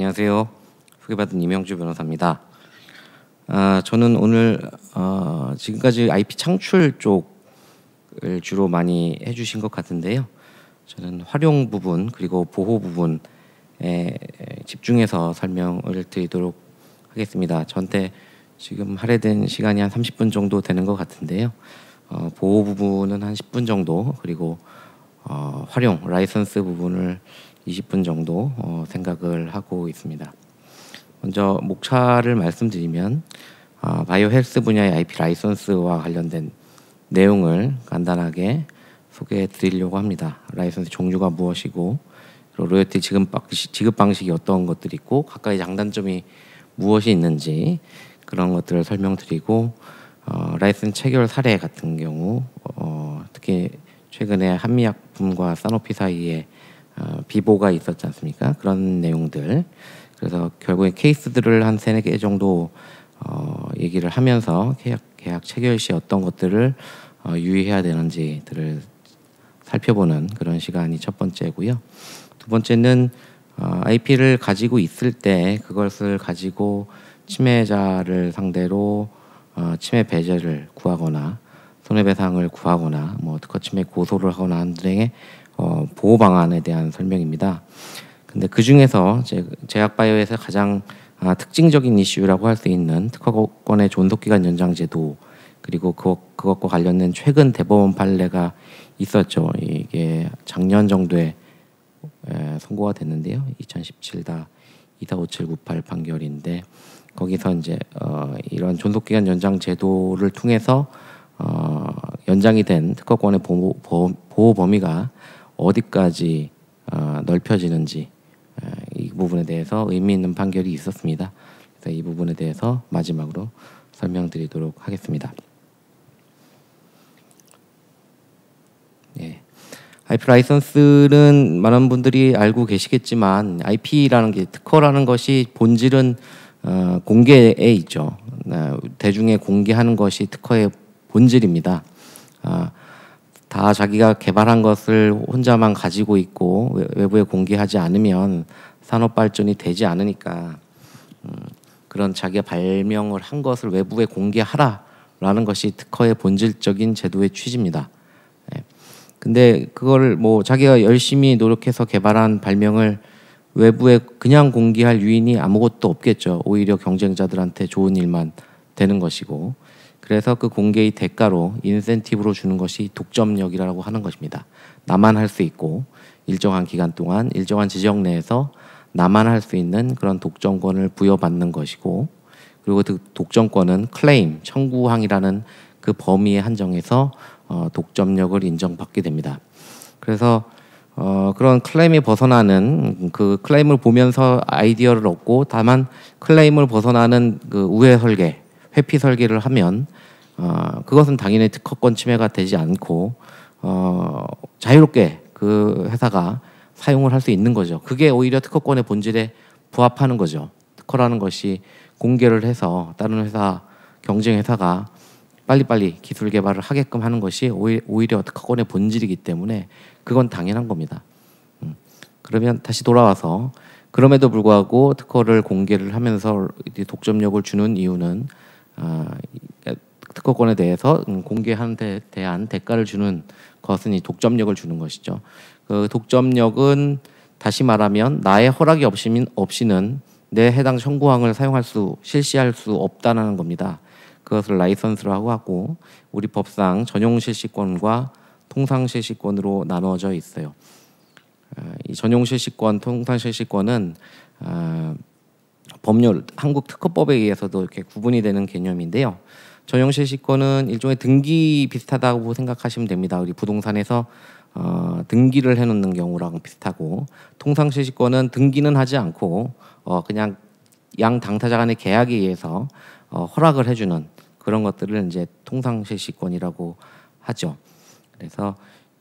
안녕하세요. 소개받은 이명주 변호사입니다. 저는 오늘 지금까지 IP 창출 쪽을 주로 많이 해주신 것 같은데요. 저는 활용 부분 그리고 보호 부분에 집중해서 설명을 드리도록 하겠습니다. 저한테 지금 할애된 시간이 한 30분 정도 되는 것 같은데요. 보호 부분은 한 10분 정도, 그리고 활용 라이선스 부분을 20분 정도 생각을 하고 있습니다. 먼저 목차를 말씀드리면 바이오 헬스 분야의 IP 라이선스와 관련된 내용을 간단하게 소개해 드리려고 합니다. 라이선스 종류가 무엇이고, 로열티 지급 방식이 어떤 것들이 있고, 각각의 장단점이 무엇이 있는지 그런 것들을 설명드리고, 라이선스 체결 사례 같은 경우 특히 최근에 한미약품과 사노피 사이에 비보가 있었지 않습니까? 그런 내용들, 그래서 결국에 케이스들을 한 3-4개 정도 얘기를 하면서 계약 체결 시 어떤 것들을 유의해야 되는지들을 살펴보는 그런 시간이 첫 번째고요. 두 번째는 IP를 가지고 있을 때 그것을 가지고 침해자를 상대로 침해 배제를 구하거나 손해배상을 구하거나 특허 침해 고소를 하거나 하는 등의 보호 방안에 대한 설명입니다. 근데 그 중에서 제약바이오에서 가장 특징적인 이슈라고 할 수 있는 특허권의 존속기간 연장 제도, 그리고 그것과 관련된 최근 대법원 판례가 있었죠. 이게 작년 정도에 선고가 됐는데요. 2017-245798 판결인데, 거기서 이제 이런 존속기간 연장 제도를 통해서 연장이 된 특허권의 보호 범위가 어디까지 넓혀지는지 이 부분에 대해서 의미 있는 판결이 있었습니다. 그래서 이 부분에 대해서 마지막으로 설명드리도록 하겠습니다. IP 라이선스는 많은 분들이 알고 계시겠지만, IP라는 게, 특허라는 것이 본질은 공개에 있죠. 대중에 공개하는 것이 특허의 본질입니다. 다 자기가 개발한 것을 혼자만 가지고 있고 외부에 공개하지 않으면 산업 발전이 되지 않으니까 그런 자기가 발명을 한 것을 외부에 공개하라라는 것이 특허의 본질적인 제도의 취지입니다. 근데 그걸 자기가 열심히 노력해서 개발한 발명을 외부에 그냥 공개할 유인이 아무것도 없겠죠. 오히려 경쟁자들한테 좋은 일만 되는 것이고, 그래서 그 공개의 대가로 인센티브로 주는 것이 독점력이라고 하는 것입니다. 나만 할 수 있고 일정한 기간 동안 일정한 지역 내에서 나만 할 수 있는 그런 독점권을 부여받는 것이고, 그리고 그 독점권은 클레임, 청구항이라는 그 범위에 한정해서 독점력을 인정받게 됩니다. 그래서 그런 클레임이 벗어나는, 그 클레임을 보면서 아이디어를 얻고, 다만 클레임을 벗어나는 그 우회 설계, 회피 설계를 하면 그것은 당연히 특허권 침해가 되지 않고 자유롭게 그 회사가 사용을 할 수 있는 거죠. 그게 오히려 특허권의 본질에 부합하는 거죠. 특허라는 것이 공개를 해서 다른 회사, 경쟁 회사가 빨리빨리 기술 개발을 하게끔 하는 것이 오히려 특허권의 본질이기 때문에 그건 당연한 겁니다. 그러면 다시 돌아와서, 그럼에도 불구하고 특허를 공개를 하면서 독점력을 주는 이유는 특허권에 대해서 공개하는 데 대한 대가를 주는 것은 이 독점력을 주는 것이죠. 그 독점력은 다시 말하면 나의 허락이 없이는 내 해당 청구항을 실시할 수 없다는 겁니다. 그것을 라이선스라고 하고, 우리 법상 전용 실시권과 통상 실시권으로 나누어져 있어요. 이 전용 실시권, 통상 실시권은 법률, 한국 특허법에 의해서도 이렇게 구분이 되는 개념인데요. 전용 실시권은 일종의 등기 비슷하다고 생각하시면 됩니다. 우리 부동산에서 등기를 해놓는 경우랑 비슷하고, 통상 실시권은 등기는 하지 않고 그냥 양 당사자 간의 계약에 의해서 허락을 해주는 그런 것들을 이제 통상 실시권이라고 하죠. 그래서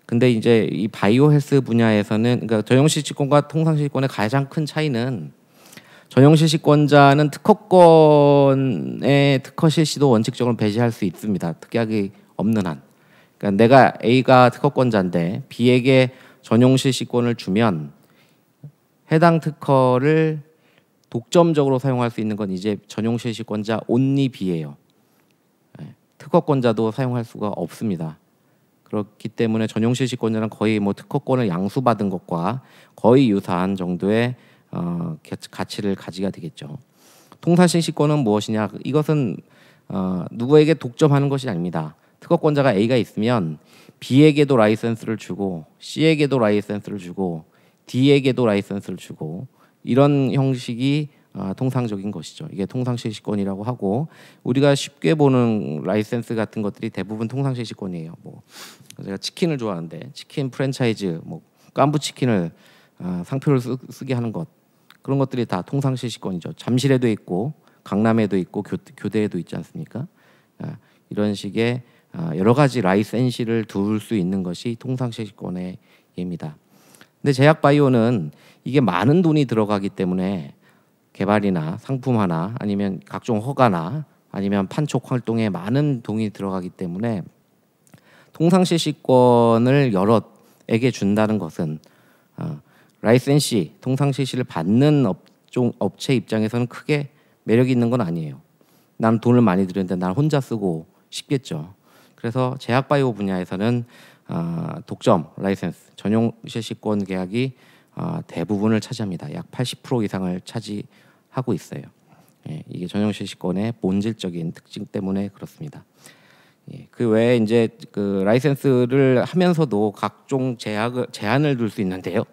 근데 이제 이 바이오 헬스 분야에서는, 그러니까 전용 실시권과 통상 실시권의 가장 큰 차이는, 전용 실시권자는 특허권의 특허 실시도 원칙적으로 배제할 수 있습니다. 특약이 없는 한. 그러니까 내가 A가 특허권자인데 B에게 전용 실시권을 주면 해당 특허를 독점적으로 사용할 수 있는 건 이제 전용 실시권자 only B예요. 특허권자도 사용할 수가 없습니다. 그렇기 때문에 전용 실시권자는 거의 뭐 특허권을 양수받은 것과 거의 유사한 정도의 가치를 가지게 되겠죠. 통산 실시권은 무엇이냐? 이것은 누구에게 독점하는 것이 아닙니다. 특허권자가 A가 있으면 B에게도 라이센스를 주고 C에게도 라이센스를 주고 D에게도 라이센스를 주고 이런 형식이 통상적인 것이죠. 이게 통상실시권이라고 하고 우리가 쉽게 보는 라이센스 같은 것들이 대부분 통상실시권이에요. 뭐 제가 치킨을 좋아하는데 치킨 프랜차이즈, 뭐 깐부 치킨을 상표를 쓰게 하는 것 그런 것들이 다 통상실시권이죠. 잠실에도 있고 강남에도 있고 교대에도 있지 않습니까? 이런 식의 여러 가지 라이센시를 둘 수 있는 것이 통상실시권의 예입니다. 근데 제약바이오는 이게 많은 돈이 들어가기 때문에 개발이나 상품화나 아니면 각종 허가나 아니면 판촉 활동에 많은 돈이 들어가기 때문에 통상실시권을 여럿에게 준다는 것은 라이센시, 통상실시를 받는 업체 입장에서는 크게 매력이 있는 건 아니에요. 난 돈을 많이 들였는데 난 혼자 쓰고 싶겠죠. 그래서 제약바이오 분야에서는 독점, 라이센스, 전용 실시권 계약이 대부분을 차지합니다. 약 80% 이상을 차지하고 있어요. 이게 전용 실시권의 본질적인 특징 때문에 그렇습니다. 그 외에 이제 그 라이센스를 하면서도 각종 제한을 둘 수 있는데요.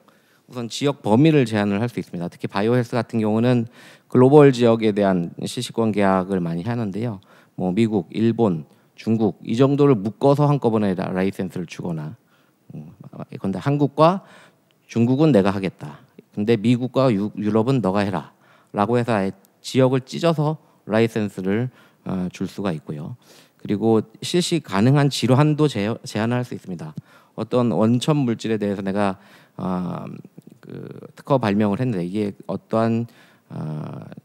우선 지역 범위를 제한을 할 수 있습니다. 특히 바이오헬스 같은 경우는 글로벌 지역에 대한 실시권 계약을 많이 하는데요. 뭐 미국, 일본, 중국 이 정도를 묶어서 한꺼번에 라이센스를 주거나 그런데 한국과 중국은 내가 하겠다. 근데 미국과 유럽은 너가 해라. 라고 해서 아예 지역을 찢어서 라이센스를 줄 수가 있고요. 그리고 실시 가능한 질환도 제한할 수 있습니다. 어떤 원천 물질에 대해서 내가 그 특허 발명을 했는데 이게 어떠한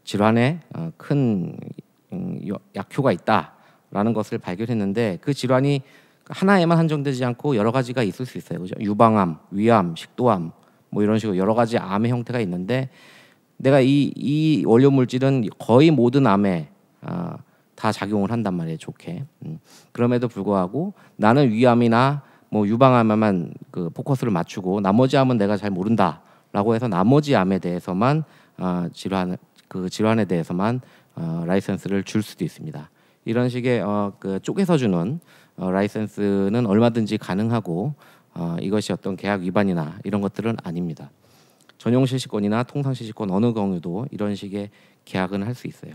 질환에 큰 약효가 있다라는 것을 발견했는데 그 질환이 하나에만 한정되지 않고 여러 가지가 있을 수 있어요. 그죠? 유방암, 위암, 식도암 뭐 이런 식으로 여러 가지 암의 형태가 있는데 내가 이 원료 물질은 거의 모든 암에 다 작용을 한단 말이에요. 좋게. 그럼에도 불구하고 나는 위암이나 뭐 유방암에만 그 포커스를 맞추고 나머지 암은 내가 잘 모른다라고 해서 나머지 암에 대해서만 질환에 대해서만 라이센스를 줄 수도 있습니다. 이런 식의 그 쪼개서 주는 라이센스는 얼마든지 가능하고 이것이 어떤 계약 위반이나 이런 것들은 아닙니다. 전용 실시권이나 통상 실시권 어느 경우도 이런 식의 계약은 할 수 있어요.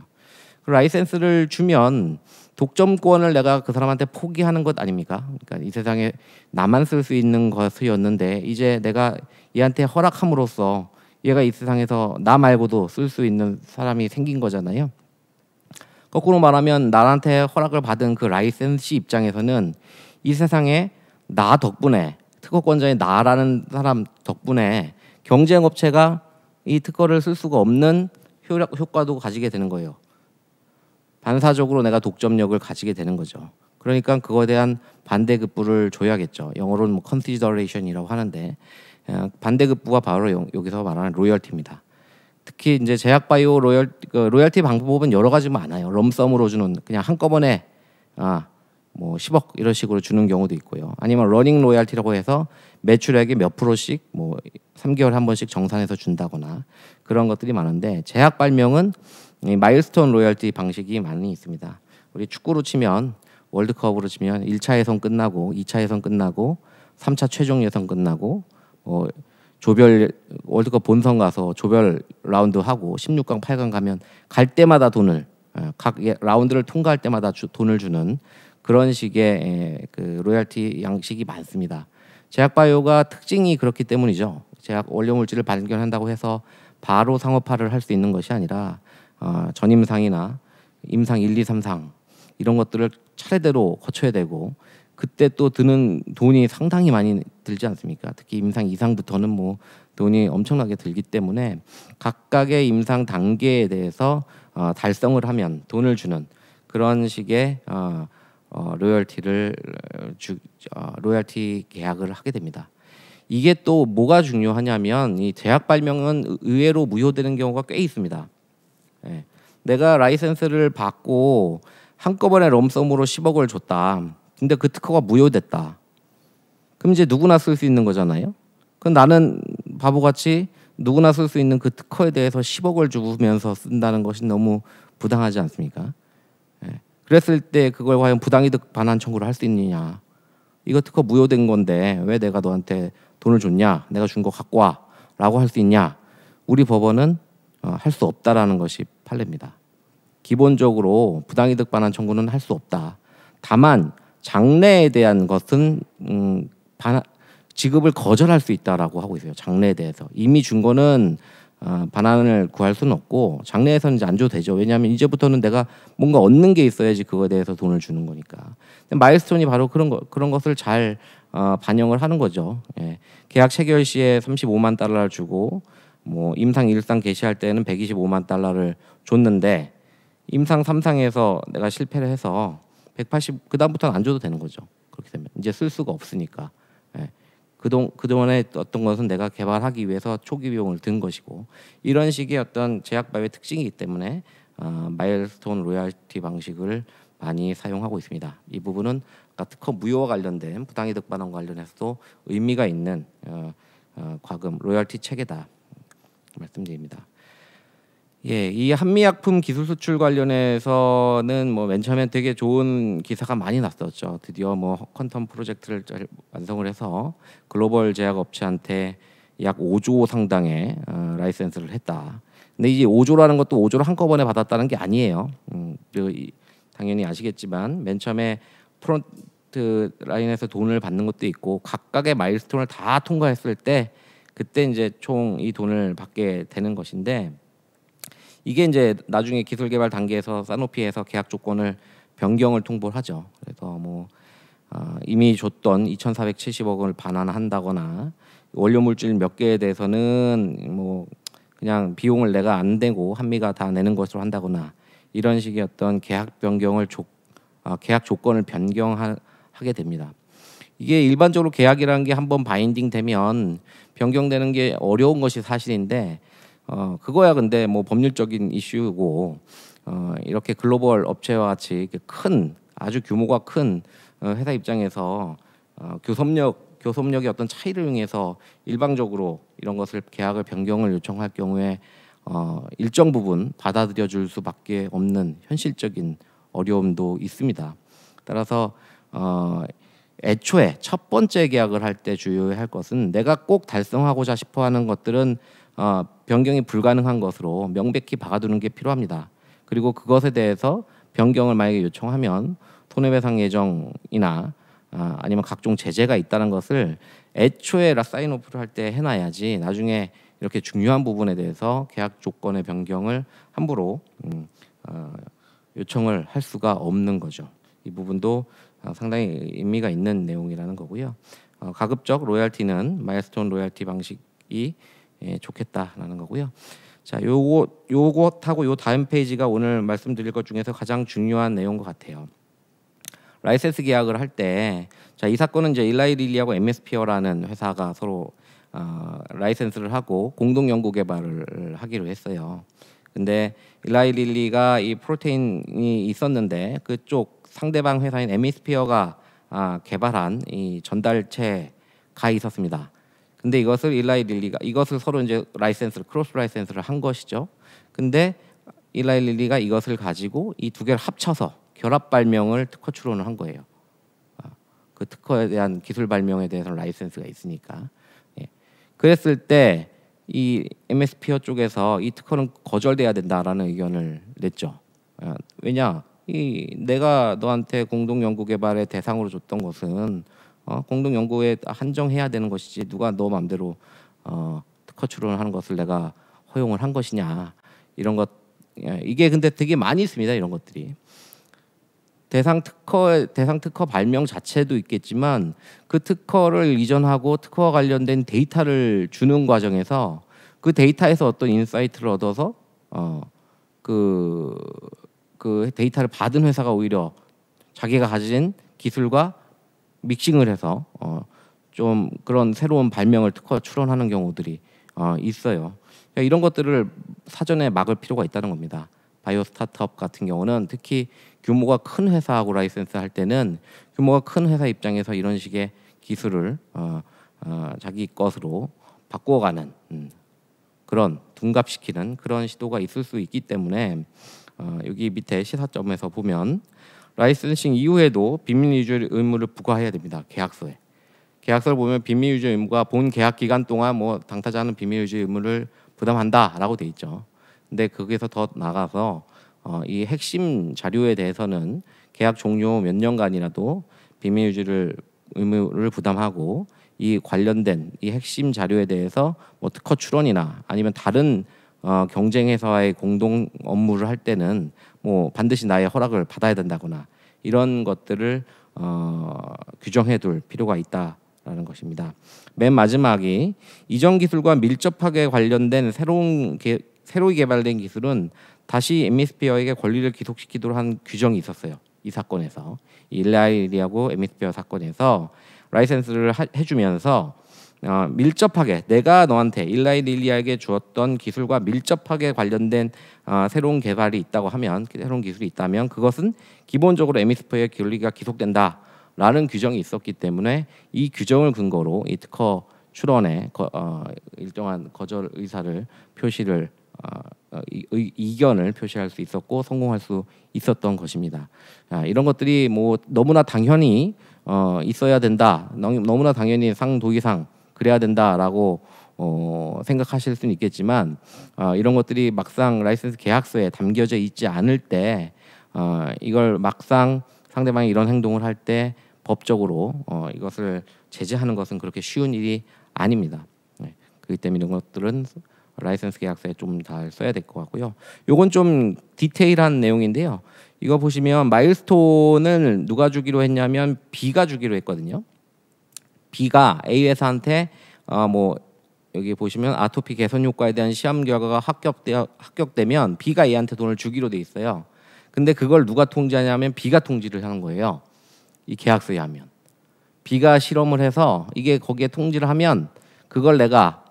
그 라이센스를 주면 독점권을 내가 그 사람한테 포기하는 것 아닙니까? 그러니까 이 세상에 나만 쓸 수 있는 것이었는데 이제 내가 얘한테 허락함으로써 얘가 이 세상에서 나 말고도 쓸 수 있는 사람이 생긴 거잖아요. 거꾸로 말하면 나한테 허락을 받은 그 라이센시 입장에서는 이 세상에 나 덕분에 특허권자의 나라는 사람 덕분에 경쟁업체가 이 특허를 쓸 수가 없는 효과도 가지게 되는 거예요. 반사적으로 내가 독점력을 가지게 되는 거죠. 그러니까 그거에 대한 반대급부를 줘야겠죠. 영어로는 뭐 consideration이라고 하는데 반대급부가 바로 여기서 말하는 로열티입니다. 특히 이제 제약바이오 로열티 방법은 여러 가지 많아요. 럼썸으로 주는 그냥 한꺼번에 뭐 10억 이런 식으로 주는 경우도 있고요. 아니면 러닝 로열티라고 해서 매출액의 몇 프로씩 뭐 3개월에 한 번씩 정산해서 준다거나 그런 것들이 많은데 제약 발명은 마일스톤 로열티 방식이 많이 있습니다. 우리 축구로 치면 월드컵으로 치면 1차 예선 끝나고 2차 예선 끝나고 3차 최종 예선 끝나고 조별 월드컵 본선 가서 조별 라운드 하고 16강, 8강 가면 갈 때마다 돈을 각 라운드를 통과할 때마다 돈을 주는 그런 식의 그 로열티 양식이 많습니다. 제약바이오가 특징이 그렇기 때문이죠. 제약 원료 물질을 발견한다고 해서 바로 상업화를 할 수 있는 것이 아니라 전임상이나 임상 1, 2, 3상 이런 것들을 차례대로 거쳐야 되고 그때 또 드는 돈이 상당히 많이 들지 않습니까? 특히 임상 2상부터는 뭐 돈이 엄청나게 들기 때문에 각각의 임상 단계에 대해서 달성을 하면 돈을 주는 그런 식의 로열티 계약을 하게 됩니다. 이게 또 뭐가 중요하냐면 이 제약 발명은 의외로 무효되는 경우가 꽤 있습니다. 내가 라이센스를 받고 한꺼번에 럼섬으로 10억을 줬다. 근데 그 특허가 무효됐다. 그럼 이제 누구나 쓸 수 있는 거잖아요. 그럼 나는 바보같이 누구나 쓸 수 있는 그 특허에 대해서 10억을 주면서 쓴다는 것이 너무 부당하지 않습니까? 예. 그랬을 때 그걸 과연 부당이득 반환 청구를 할 수 있느냐? 이거 특허 무효된 건데 왜 내가 너한테 돈을 줬냐? 내가 준 거 갖고 와라고 할 수 있냐? 우리 법원은 할 수 없다라는 것이 판례입니다. 기본적으로 부당이득 반환 청구는 할 수 없다. 다만 장래에 대한 것은 지급을 거절할 수 있다라고 하고 있어요. 장래에 대해서 이미 준 거는 반환을 구할 수는 없고 장래에서는 이제 안 줘도 되죠. 왜냐하면 이제부터는 내가 뭔가 얻는 게 있어야지 그거에 대해서 돈을 주는 거니까. 근데 마일스톤이 바로 그런 것을 잘 반영을 하는 거죠. 예. 계약 체결 시에 35만 달러를 주고 뭐 임상 1상 개시할 때는 125만 달러를 줬는데 임상 3상에서 내가 실패를 해서 180 그다음부터는 안 줘도 되는 거죠. 그렇게 되면 이제 쓸 수가 없으니까. 예. 그동안에 어떤 것은 내가 개발하기 위해서 초기 비용을 든 것이고 이런 식의 어떤 제약바이오의 특징이기 때문에 마일스톤 로열티 방식을 많이 사용하고 있습니다. 이 부분은 특허 무효와 관련된 부당이득 반환과 관련해서도 의미가 있는 과금 로열티 체계다 말씀드립니다. 예, 이 한미약품 기술 수출 관련해서는 뭐 맨 처음에 되게 좋은 기사가 많이 났었죠. 드디어 뭐 퀀텀 프로젝트를 완성을 해서 글로벌 제약 업체한테 약 5조 상당의 라이센스를 했다. 근데 이제 5조라는 것도 5조를 한꺼번에 받았다는 게 아니에요. 당연히 아시겠지만 맨 처음에 프론트 라인에서 돈을 받는 것도 있고 각각의 마일스톤을 다 통과했을 때 그때 이제 총 이 돈을 받게 되는 것인데 이게 이제 나중에 기술 개발 단계에서 사노피에서 계약 조건을 변경을 통보를 하죠. 그래서 뭐 이미 줬던 2,470억을 반환한다거나 원료 물질 몇 개에 대해서는 뭐 그냥 비용을 내가 안 내고 한미가 다 내는 것으로 한다거나 이런 식의 어떤 계약 변경을 계약 조건을 변경하게 됩니다. 이게 일반적으로 계약이라는 게 한번 바인딩 되면 변경되는 게 어려운 것이 사실인데 그거야 근데 뭐 법률적인 이슈고 이렇게 글로벌 업체와 같이 큰 아주 규모가 큰 회사 입장에서 교섭력의 어떤 차이를 이용해서 일방적으로 이런 것을 계약을 변경을 요청할 경우에 일정 부분 받아들여 줄 수밖에 없는 현실적인 어려움도 있습니다. 따라서 애초에 첫 번째 계약을 할 때 주의할 것은 내가 꼭 달성하고자 싶어하는 것들은 변경이 불가능한 것으로 명백히 박아두는 게 필요합니다. 그리고 그것에 대해서 변경을 만약에 요청하면 손해배상 예정이나 아니면 각종 제재가 있다는 것을 애초에 사인오프를 할 때 해놔야지 나중에 이렇게 중요한 부분에 대해서 계약 조건의 변경을 함부로 요청을 할 수가 없는 거죠. 이 부분도 상당히 의미가 있는 내용이라는 거고요. 가급적 로열티는 마일스톤 로열티 방식이 좋겠다라는 거고요. 자, 요것하고 요 다음 페이지가 오늘 말씀드릴 것 중에서 가장 중요한 내용인 것 같아요. 라이센스 계약을 할 때, 자, 이 사건은 이제 일라이 릴리하고 MS피어라는 회사가 서로 라이센스를 하고 공동 연구 개발을 하기로 했어요. 근데 일라이 릴리가 이 프로테인이 있었는데 그쪽 상대방 회사인 MS피어가 개발한 이 전달체가 있었습니다. 근데 이것을 일라이 릴리가 이것을 서로 이제 크로스 라이센스를 한 것이죠. 근데 일라이 릴리가 이것을 가지고 이 두 개를 합쳐서 결합 발명을 특허 출원을 한 거예요. 그 특허에 대한 기술 발명에 대해서는 라이센스가 있으니까. 예. 그랬을 때 이 MS피어 쪽에서 이 특허는 거절돼야 된다라는 의견을 냈죠. 왜냐? 내가 너한테 공동 연구 개발의 대상으로 줬던 것은 공동 연구에 한정해야 되는 것이지 누가 너 마음대로 특허 출원을 하는 것을 내가 허용을 한 것이냐 이런 것 이게 근데 되게 많이 있습니다. 이런 것들이 대상 특허 발명 자체도 있겠지만 그 특허를 이전하고 특허와 관련된 데이터를 주는 과정에서 그 데이터에서 어떤 인사이트를 얻어서 그 데이터를 받은 회사가 오히려 자기가 가진 기술과 믹싱을 해서 좀 그런 새로운 발명을 특허 출원하는 경우들이 있어요. 그러니까 이런 것들을 사전에 막을 필요가 있다는 겁니다. 바이오 스타트업 같은 경우는 특히 규모가 큰 회사하고 라이센스 할 때는 규모가 큰 회사 입장에서 이런 식의 기술을 자기 것으로 바꾸어가는 그런 둔갑시키는 그런 시도가 있을 수 있기 때문에 여기 밑에 시사점에서 보면 라이센싱 이후에도 비밀 유지 의무를 부과해야 됩니다. 계약서에. 계약서를 보면 비밀 유지 의무가 본 계약 기간 동안 뭐 당사자는 비밀 유지 의무를 부담한다라고 돼 있죠. 근데 거기서 더 나가서 이 핵심 자료에 대해서는 계약 종료 몇 년간이라도 비밀 유지를 의무를 부담하고 이 관련된 이 핵심 자료에 대해서 뭐 특허 출원이나 아니면 다른 경쟁 회사와의 공동 업무를 할 때는 뭐 반드시 나의 허락을 받아야 된다거나 이런 것들을 규정해둘 필요가 있다라는 것입니다. 맨 마지막이 이전 기술과 밀접하게 관련된 새로이 개발된 기술은 다시 엠미스피어에게 권리를 기속시키도록 한 규정이 있었어요. 이 사건에서 일라이리하고 엠미스피어 사건에서 라이센스를 해주면서 밀접하게 내가 너한테 일라이 릴리에게 주었던 기술과 밀접하게 관련된 새로운 개발이 있다고 하면 새로운 기술이 있다면 그것은 기본적으로 엠미스피어의 권리가 기속된다라는 규정이 있었기 때문에 이 규정을 근거로 이 특허 출원에 일정한 거절 의사를 표시를 이견을 표시할 수 있었고 성공할 수 있었던 것입니다. 이런 것들이 뭐 너무나 당연히 있어야 된다. 너무나 당연히 상도의상 그래야 된다라고 생각하실 수는 있겠지만 이런 것들이 막상 라이센스 계약서에 담겨져 있지 않을 때 이걸 막상 상대방이 이런 행동을 할 때 법적으로 이것을 제재하는 것은 그렇게 쉬운 일이 아닙니다. 네. 그렇기 때문에 이런 것들은 라이센스 계약서에 좀 잘 써야 될 것 같고요. 요건 좀 디테일한 내용인데요. 이거 보시면 마일스톤을 누가 주기로 했냐면 B가 주기로 했거든요. B가 A 회사한테 뭐 여기 보시면 아토피 개선 효과에 대한 시험 결과가 합격되면 B가 A한테 돈을 주기로 돼 있어요. 근데 그걸 누가 통지하냐면 B가 통지를 하는 거예요. 이 계약서에 하면 B가 실험을 해서 이게 거기에 통지를 하면 그걸 내가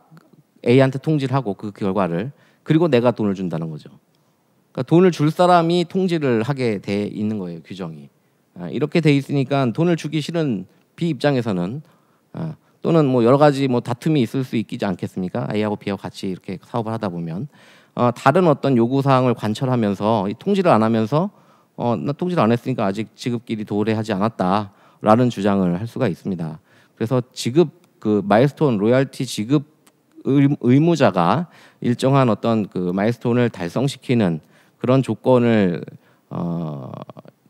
A한테 통지를 하고 그 결과를 그리고 내가 돈을 준다는 거죠. 그러니까 돈을 줄 사람이 통지를 하게 돼 있는 거예요. 규정이 이렇게 돼 있으니까 돈을 주기 싫은 B 입장에서는 또는 뭐 여러 가지 뭐 다툼이 있을 수 있지 않겠습니까? A하고 B하고 같이 이렇게 사업을 하다 보면 다른 어떤 요구 사항을 관철하면서 통지를 안 하면서 나 통지를 안 했으니까 아직 지급길이 도래하지 않았다라는 주장을 할 수가 있습니다. 그래서 지급 그 마일스톤 로열티 지급 의무자가 일정한 어떤 그 마일스톤을 달성시키는 그런 조건을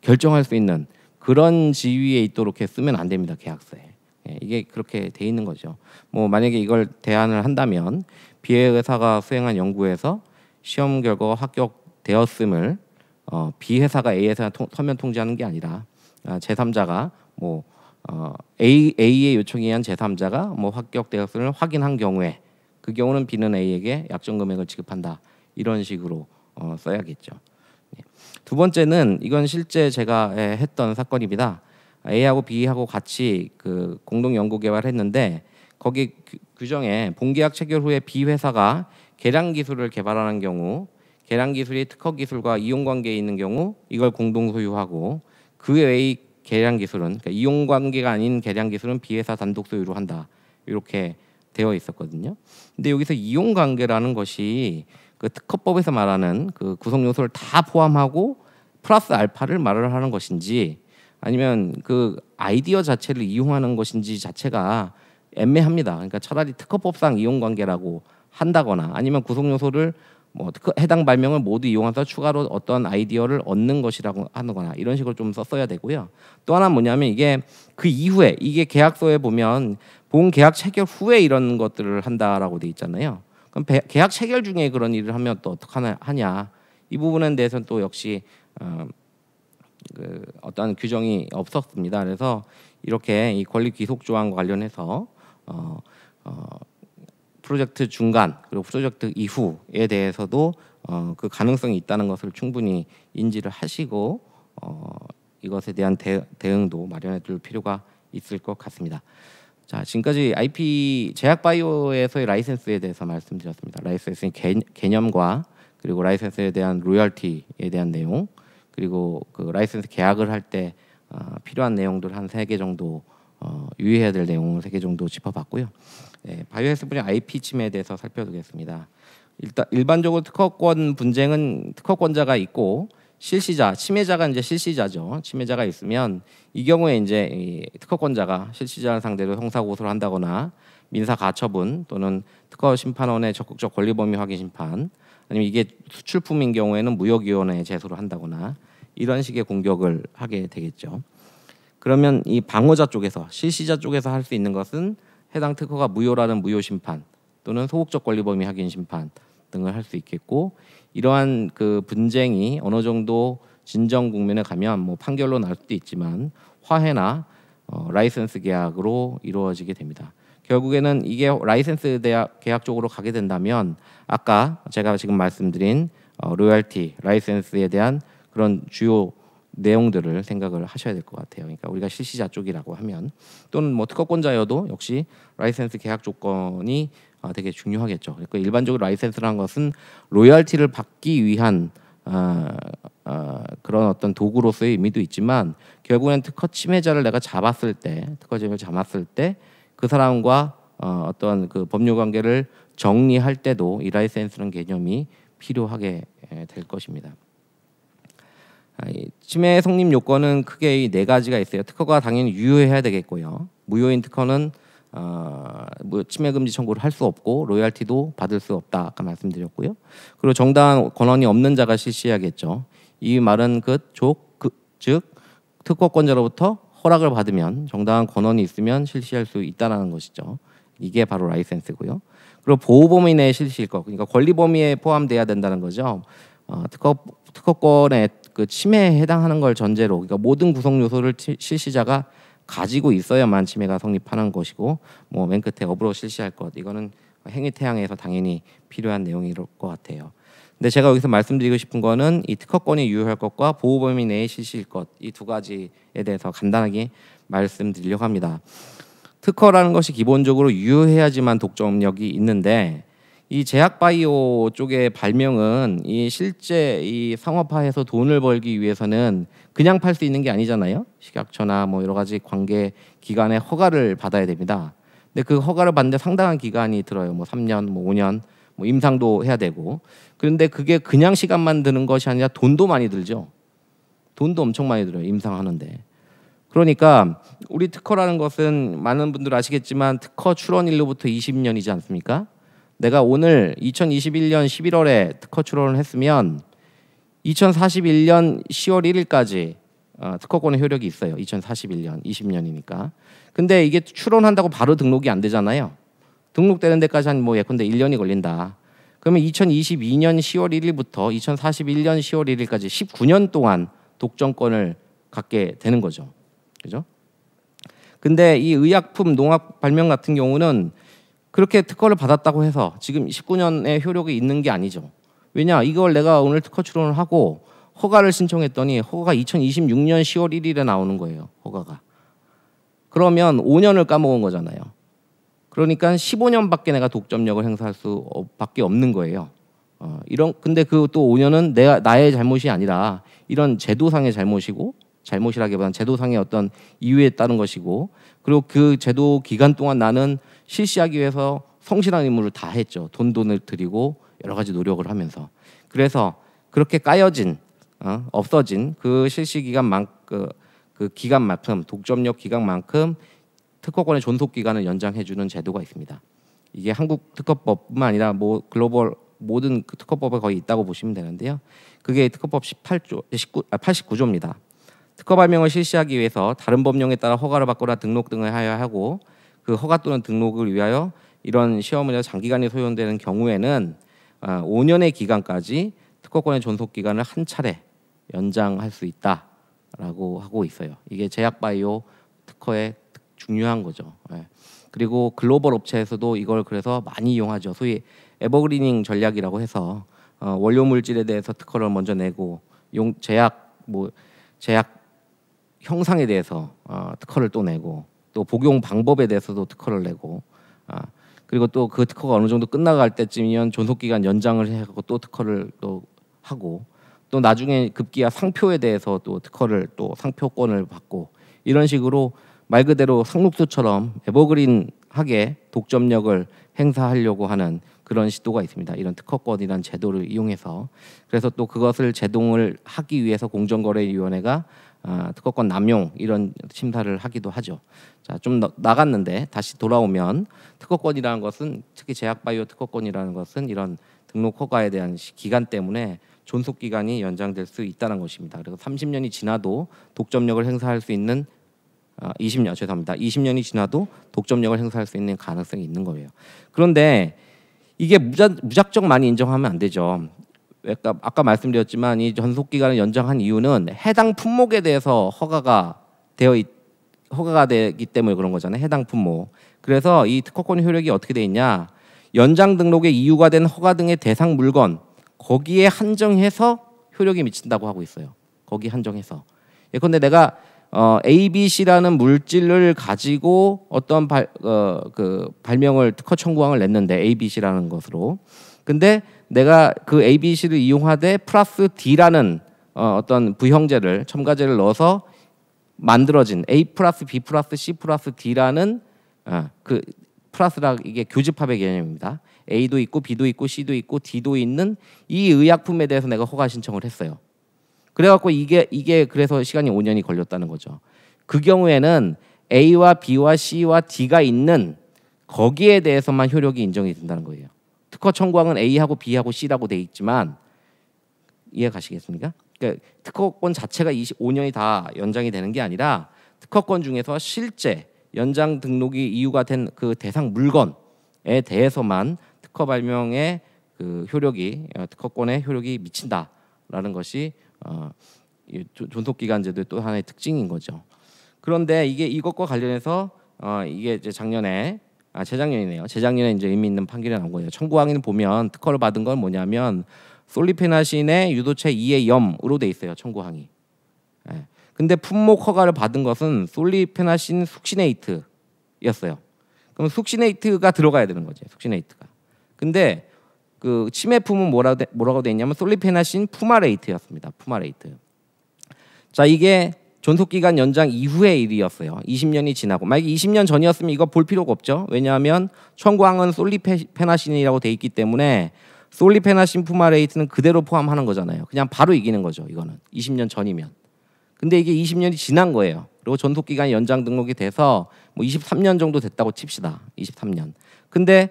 결정할 수 있는 그런 지위에 있도록 쓰면 안 됩니다. 계약서에. 이게 그렇게 돼 있는 거죠. 뭐 만약에 이걸 대안을 한다면 B 회사가 수행한 연구에서 시험 결과가 합격되었음을 B 회사가 A 회사 서면 통지하는 게 아니라 제3자가 뭐 A의 요청에 의한 제3자가 뭐 합격되었음을 확인한 경우에 그 경우는 B는 A에게 약정 금액을 지급한다. 이런 식으로 써야겠죠. 두 번째는 이건 실제 제가 했던 사건입니다. A하고 B하고 같이 그 공동 연구 개발했는데 거기 규정에 본계약 체결 후에 B 회사가 계량 기술을 개발하는 경우 계량 기술이 특허 기술과 이용 관계에 있는 경우 이걸 공동 소유하고 그 외의 계량 기술은 그러니까 이용 관계가 아닌 계량 기술은 B 회사 단독 소유로 한다. 이렇게 되어 있었거든요. 근데 여기서 이용 관계라는 것이 그 특허법에서 말하는 그 구성 요소를 다 포함하고 플러스 알파를 말을 하는 것인지 아니면 그 아이디어 자체를 이용하는 것인지 자체가 애매합니다. 그러니까 차라리 특허법상 이용 관계라고 한다거나 아니면 구성 요소를 뭐 해당 발명을 모두 이용해서 추가로 어떤 아이디어를 얻는 것이라고 하거나 이런 식으로 좀 썼어야 되고요. 또 하나 뭐냐면 이게 그 이후에 이게 계약서에 보면 본 계약 체결 후에 이런 것들을 한다라고 돼 있잖아요. 그럼 계약 체결 중에 그런 일을 하면 또 어떻게 하냐? 이 부분에 대해서는 또 역시 어떤 규정이 없었습니다. 그래서 이렇게 이 권리 귀속 조항과 관련해서 프로젝트 중간 그리고 프로젝트 이후에 대해서도 그 가능성이 있다는 것을 충분히 인지를 하시고 이것에 대한 대응도 마련해둘 필요가 있을 것 같습니다. 자, 지금까지 IP 제약바이오에서의 라이센스에 대해서 말씀드렸습니다. 라이센스의 개념과 그리고 라이센스에 대한 로열티에 대한 내용, 그리고 그 라이센스 계약을 할 때 필요한 내용들 한 3개 정도 유의해야 될 내용을 3개 정도 짚어봤고요. 바이오헬스 분야 IP 침해에 대해서 살펴보겠습니다. 일단 일반적으로 특허권 분쟁은 특허권자가 있고 실시자, 침해자가 이제 실시자죠. 침해자가 있으면 이 경우에 이제 이 특허권자가 실시자를 상대로 형사 고소를 한다거나 민사 가처분 또는 특허 심판원의 적극적 권리 범위 확인 심판, 아니면 이게 수출품인 경우에는 무역위원회에 제소를 한다거나 이런 식의 공격을 하게 되겠죠. 그러면 이 방어자 쪽에서 실시자 쪽에서 할 수 있는 것은 해당 특허가 무효라는 무효 심판 또는 소극적 권리 범위 확인 심판 등을 할 수 있겠고, 이러한 그 분쟁이 어느 정도 진정 국면에 가면 뭐 판결로 날 수도 있지만 화해나 라이센스 계약으로 이루어지게 됩니다. 결국에는 이게 라이센스 계약 쪽으로 가게 된다면 아까 제가 지금 말씀드린 로열티, 라이센스에 대한 그런 주요 내용들을 생각을 하셔야 될 것 같아요. 그러니까 우리가 실시자 쪽이라고 하면 또는 뭐 특허권자여도 역시 라이센스 계약 조건이 되게 중요하겠죠. 그러니까 일반적으로 라이센스라는 것은 로열티를 받기 위한 그런 어떤 도구로서의 의미도 있지만 결국엔 특허 침해자를 내가 잡았을 때, 특허 침해를 잡았을 때 그 사람과 어떤 그 법률 관계를 정리할 때도 이 라이센스라는 개념이 필요하게 될 것입니다. 침해 성립 요건은 크게 이 4가지가 있어요. 특허가 당연히 유효해야 되겠고요. 무효인 특허는 침해 금지 청구를 할 수 없고 로열티도 받을 수 없다 아까 말씀드렸고요. 그리고 정당한 권한이 없는 자가 실시해야겠죠. 이 말은 즉 특허권자로부터 허락을 받으면 정당한 권한이 있으면 실시할 수 있다는 것이죠. 이게 바로 라이센스고요. 그리고 보호 범위 내에 실시일 것, 그러니까 권리 범위에 포함돼야 된다는 거죠. 특허권의 그 침해에 해당하는 걸 전제로, 그러니까 모든 구성 요소를 실시자가 가지고 있어야만 침해가 성립하는 것이고, 뭐 맨 끝에 업으로 실시할 것, 이거는 행위태양에서 당연히 필요한 내용일 것 같아요. 근데 제가 여기서 말씀드리고 싶은 거는 이 특허권이 유효할 것과 보호 범위 내에 실시일 것, 이 2가지에 대해서 간단하게 말씀드리려고 합니다. 특허라는 것이 기본적으로 유효해야지만 독점력이 있는데, 이 제약 바이오 쪽의 발명은 이 실제 이 상업화해서 돈을 벌기 위해서는 그냥 팔 수 있는 게 아니잖아요. 식약처나 뭐 여러 가지 관계 기관의 허가를 받아야 됩니다. 근데 그 허가를 받는데 상당한 기간이 들어요. 뭐 3년, 뭐 5년, 뭐 임상도 해야 되고. 그런데 그게 그냥 시간만 드는 것이 아니라 돈도 많이 들죠. 돈도 엄청 많이 들어요. 임상하는데. 그러니까 우리 특허라는 것은 많은 분들 아시겠지만 특허 출원일로부터 20년이지 않습니까? 내가 오늘 2021년 11월에 특허 출원을 했으면 2041년 10월 1일까지 특허권의 효력이 있어요. 2041년, 20년이니까. 근데 이게 출원한다고 바로 등록이 안 되잖아요. 등록되는 데까지 한 뭐 예컨대 1년이 걸린다. 그러면 2022년 10월 1일부터 2041년 10월 1일까지 19년 동안 독점권을 갖게 되는 거죠. 그죠? 근데 이 의약품, 농약 발명 같은 경우는 그렇게 특허를 받았다고 해서 지금 19년의 효력이 있는 게 아니죠. 왜냐? 이걸 내가 오늘 특허 출원을 하고 허가를 신청했더니 허가가 2026년 10월 1일에 나오는 거예요. 허가가. 그러면 5년을 까먹은 거잖아요. 그러니까 15년밖에 내가 독점력을 행사할 수밖에 없는 거예요. 근데 그 또 5년은 나의 잘못이 아니라 이런 제도상의 잘못이고, 잘못이라기보다는 제도상의 어떤 이유에 따른 것이고, 그리고 그 제도 기간 동안 나는 실시하기 위해서 성실한 임무를 다 했죠. 돈을 들이고 여러 가지 노력을 하면서. 그래서 그렇게 까여진, 없어진 그 실시 기간만 그 기간만큼, 독점력 기간만큼 특허권의 존속 기간을 연장해주는 제도가 있습니다. 이게 한국 특허법뿐만 아니라 뭐 글로벌 모든 그 특허법에 거의 있다고 보시면 되는데요. 그게 특허법 89조입니다. 특허 발명을 실시하기 위해서 다른 법령에 따라 허가를 받거나 등록 등을 해야 하고, 그 허가 또는 등록을 위하여 이런 시험을 장기간이 소요되는 경우에는 5년의 기간까지 특허권의 존속 기간을 한 차례 연장할 수 있다라고 하고 있어요. 이게 제약 바이오 특허의 중요한 거죠. 그리고 글로벌 업체에서도 이걸 그래서 많이 이용하죠. 소위 에버그리닝 전략이라고 해서 원료 물질에 대해서 특허를 먼저 내고 제약 형상에 대해서 특허를 또 내고, 또 복용 방법에 대해서도 특허를 내고, 그리고 또 그 특허가 어느 정도 끝나갈 때쯤이면 존속 기간 연장을 해갖고 또 특허를 또 하고 또 나중에 급기야 상표에 대해서 또 특허를 또 상표권을 받고 이런 식으로 말 그대로 상록수처럼 에버그린하게 독점력을 행사하려고 하는 그런 시도가 있습니다. 이런 특허권이라는 제도를 이용해서. 그래서 또 그것을 제동을 하기 위해서 공정거래위원회가 특허권 남용 이런 심사를 하기도 하죠. 자, 좀 나갔는데 다시 돌아오면 특허권이라는 것은 특히 제약바이오 특허권이라는 것은 이런 등록 허가에 대한 기간 때문에 존속 기간이 연장될 수 있다는 것입니다. 그래서 30년이 지나도 독점력을 행사할 수 있는 20년이 지나도 독점력을 행사할 수 있는 가능성이 있는 거예요. 그런데 이게 무작정 많이 인정하면 안 되죠. 아까 말씀드렸지만 이 존속 기간을 연장한 이유는 해당 품목에 대해서 허가가 되기 때문에 그런 거잖아요. 해당 품목. 그래서 이 특허권 효력이 어떻게 돼 있냐? 연장 등록의 이유가 된 허가 등의 대상 물건 거기에 한정해서 효력이 미친다고 하고 있어요. 거기 한정해서. 예컨대 내가 ABC라는 물질을 가지고 어떤 발명을 특허 청구항을 냈는데 ABC라는 것으로. 근데 내가 그 ABC를 이용하되 플러스 D라는 어떤 부형제를 첨가제를 넣어서 만들어진 A 플러스 B 플러스 C 플러스 D라는 그 플러스라 이게 교집합의 개념입니다. A도 있고 B도 있고 C도 있고 D도 있는 이 의약품에 대해서 내가 허가 신청을 했어요. 그래갖고 이게 그래서 시간이 5년이 걸렸다는 거죠. 그 경우에는 A와 B와 C와 D가 있는 거기에 대해서만 효력이 인정이 된다는 거예요. 특허 청구항은 A하고 B하고 C라고 돼 있지만 이해 가시겠습니까? 그러니까 특허권 자체가 25년이 다 연장이 되는 게 아니라 특허권 중에서 실제 연장 등록이 이유가 된 그 대상 물건에 대해서만 특허 발명의 그 효력이 특허권의 효력이 미친다라는 것이 존속 기간제도의 또 하나의 특징인 거죠. 그런데 이것과 관련해서 이게 이제 재작년이네요. 재작년에 이제 의미 있는 판결이 나온 거예요. 청구항에는 보면 특허를 받은 건 뭐냐면 솔리페나신의 유도체 2의 염으로 돼 있어요. 청구항이. 예. 근데 품목 허가를 받은 것은 솔리페나신 숙시네이트였어요. 그럼 숙시네이트가 들어가야 되는 거죠. 숙시네이트가. 근데 그 치매품은 뭐라고 돼 있냐면 솔리페나신 푸마레이트였습니다. 푸마레이트. 자, 이게 존속 기간 연장 이후의 일이었어요. 20년이 지나고 만약에 20년 전이었으면 이거 볼 필요가 없죠. 왜냐하면 청구항은 솔리페나신이라고 돼 있기 때문에 솔리페나신 푸마레이트는 그대로 포함하는 거잖아요. 그냥 바로 이기는 거죠. 이거는 20년 전이면. 근데 이게 20년이 지난 거예요. 그리고 존속 기간이 연장 등록이 돼서 뭐 23년 정도 됐다고 칩시다. 23년. 근데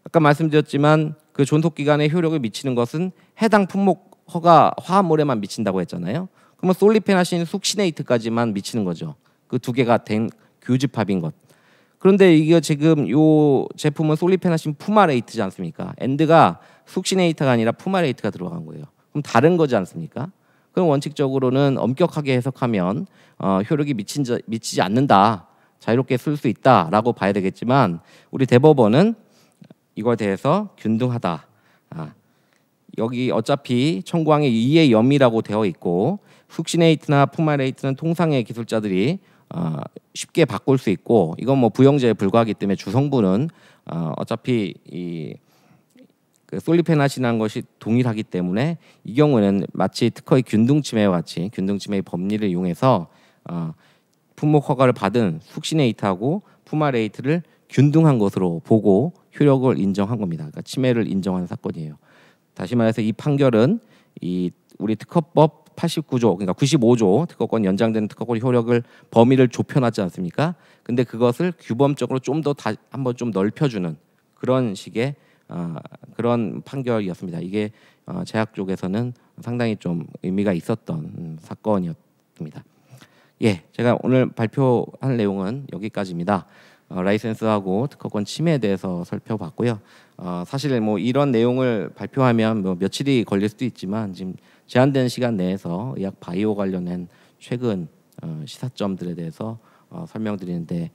아까 말씀드렸지만 그 존속 기간에 효력을 미치는 것은 해당 품목 허가 화합물에만 미친다고 했잖아요. 그러면 솔리페나신 숙시네이트까지만 미치는 거죠. 그 두 개가 된 교집합인 것. 그런데 이게 지금 이 제품은 솔리페나신 푸마레이트지 않습니까? 엔드가 숙시네이트가 아니라 푸마레이트가 들어간 거예요. 그럼 다른 거지 않습니까? 그럼 원칙적으로는 엄격하게 해석하면 효력이 미치지 않는다. 자유롭게 쓸 수 있다라고 봐야 되겠지만 우리 대법원은 이거에 대해서 균등하다. 여기 어차피 청구항에 2의 염이라고 되어 있고 숙시네이트나 푸마레이트는 통상의 기술자들이 쉽게 바꿀 수 있고 이건 뭐 부형제에 불과하기 때문에 주성분은 어차피 그 솔리페나신이라는 것이 동일하기 때문에 이 경우는 마치 특허의 균등침해와 같이 균등침해의 법리를 이용해서 품목 허가를 받은 숙시네이트하고 푸마레이트를 균등한 것으로 보고 효력을 인정한 겁니다. 그러니까 침해를 인정한 사건이에요. 다시 말해서 이 판결은 우리 특허법 89조 그러니까 95조 특허권 연장되는 특허권 효력을 범위를 좁혀놨지 않습니까? 근데 그것을 규범적으로 좀 더 한번 좀 넓혀주는 그런 식의 그런 판결이었습니다. 이게 제약 쪽에서는 상당히 좀 의미가 있었던 사건이었습니다. 예, 제가 오늘 발표할 내용은 여기까지입니다. 라이센스하고 특허권 침해에 대해서 살펴봤고요. 사실 뭐 이런 내용을 발표하면 뭐 며칠이 걸릴 수도 있지만 지금 제한된 시간 내에서 의학 바이오 관련된 최근 시사점들에 대해서 설명드리는데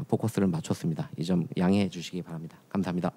포커스를 맞췄습니다. 이 점 양해해 주시기 바랍니다. 감사합니다.